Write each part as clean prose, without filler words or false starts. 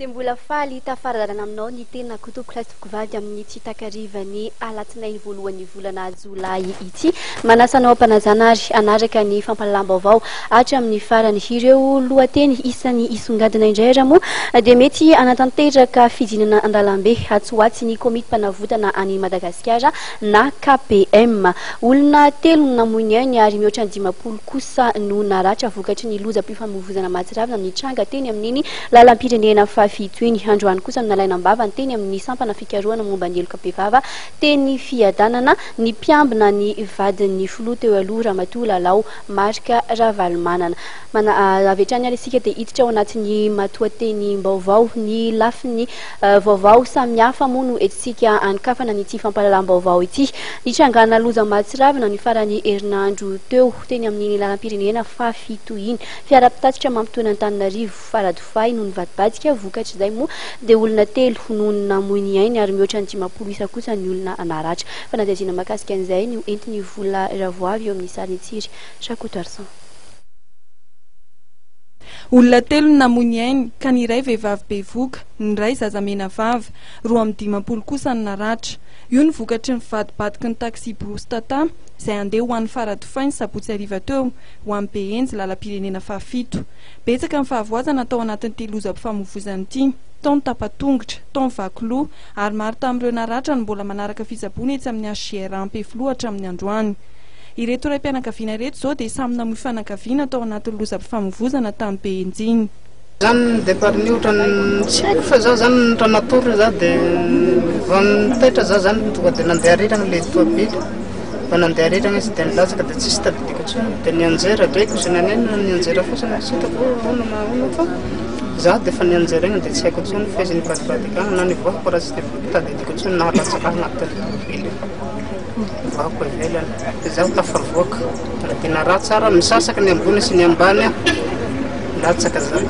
Dia mbola faly tafaradana aminao ny tena kotoko lasitoko vady amin'ny tsy takarivany alatsinainy voalohan'ny volana Jolay ity. Manasanao ampanazanary anaraka ny fampalalam-baovao atra amin'ny farany ireo lohateny isan'ny isongadina indray moa dia mety anatanteraka fidinana andalambe atsoatsy ny komity mpanavotana any Madagasikara na KPM. Olona 3 namoiny ainy ary mihoatra ny 50 kosa no naratra vokatry ny lozam-pifamoivoizana mahatsiravina amin'ny tranga teny amin'iny lalam-pirenena fafito iny. Androany kosa no nalaina ambava ny teny amin'ny sampana fikarohana momba ny elokapevava teny fiadanana ny mpiambina ny vadin'ny filoha teo aloha Ramatoa Lalao Marika Ravalomanana. Avy hatrany ary isika dia hiditra ao anatin'ny matoateny baovao ny lafiny vaovao samihafa moa no etsika anokafana ny tsy fampahalalam-baovao ity. Nitrangana loza mahatsiravina ny farany herinandro teo teny amin'ny lalam-pirenena fafito iny. Fiara-pitatitra mampitoana Antananarivo Faradofay no nivadibadika vokatry izay moa dia olona 3 no namoiny ainy ary mihoatra ny 50 isa kosa ny olona naratra. Fanadihadiana makasika an'izay no entiny vola ravoavy eo amin'ny sariny tsiry Chakoto Arsan. Olona 3 namoiny ainy ka ny iray vehivavy bevoka, ny iray zazamena vavy, 50 kosa ny naratra. Io ny vokatry ny vadibadiky ny taxi Brosy Tata izay andeha ho an'ny Faradofay ny sabotsy hariva teo ho an'ny Behenjy lalam-pirenena fafito. Betsaka ny fahavoazana tao anatin'ny telozam-pifamoivoizana ity, tao ny tapatongotra, tao ny vakiloha ary maro tamin'ireo naratra no mbola manaraka fisaboana etsy amin'ny HGR Ampefloha hatramin'ny androany. Ireto raim-pianakaviana reto izao dia samy namoy fianakaviana tao anatin'ny lozam-pifamoivoizana tamin'ny Behenjy iny. Zany départ ny ohatrany tsy haiko fa zaho zany nitranatory za dia vanitaitra za zany tonga dia nandeha rirana ilay toabily fa nandeha rirana izy dia nilatsaka dia tsisy tadidiko tsony dia nianjera dreko sy nanenina nianjera fotsiny sitako ona fa za dia fa nianjera igny dia tsy haiko tsony fa izy nivadibadika agny na nivoako raha tsy dia tadidiko tsony na latsaka agnatin'ny toabily voako ivelany dia zaho tafavoaka dia naraha tsara misasaka ny ambony sy ny ambany latsaka zany.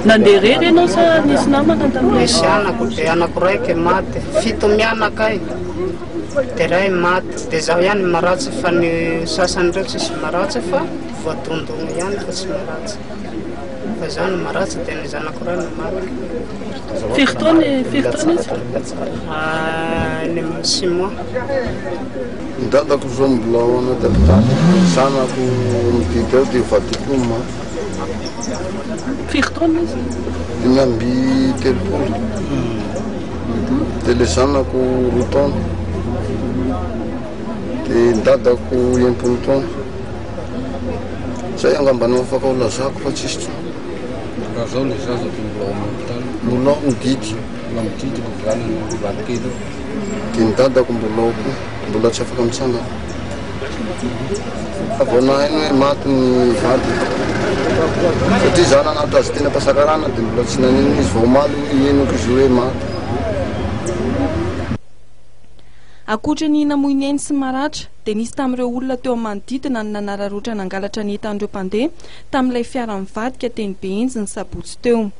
Nandeha rery ianao sa nisy namana tamin'ilay? Nisy anako dia anako raiky maty, 7 mianaka ay dia ray maty dia zaho ihany maratsy fa ny sasany ireo tsisy maratsy fa voadondogno ihany fa tsy maratsy fa zaho no maratsy dia ny zanako ray no maty. Firy taona izy? Ny 6 mois. Dadako zao mbola ao anaty hôpitaly, zanako mididy ao dia vadiko no maty. Firy taona izy? Dimy amby 3 dia ilay zanako 2 taona dia dadako 10 taona. Zay angamba no afaka ho lazako fa tsisy tsony. Raha zao ilay zaza dia mbola ao amin'hôpitaly. Mbola ao mididy. Mbola mididy ny zanany vadikely. Dia ny dadako mbola ao koa, mbola tsy afaka mitsangana. Avy nahaino hoe maty ny vady satria zana anaty azy tena pasakarana dia mbola tsy nanino izy vao maly henoko izy hoe maty. Akoatra ny namoiny ainy sy maratra dia nisy tamin'ireo olona teo manodidina ny nanararotra nangalatra ny entan'ireo mpandeha tamin'ilay fiara mivadika teny Behenjy ny sabotsy teo.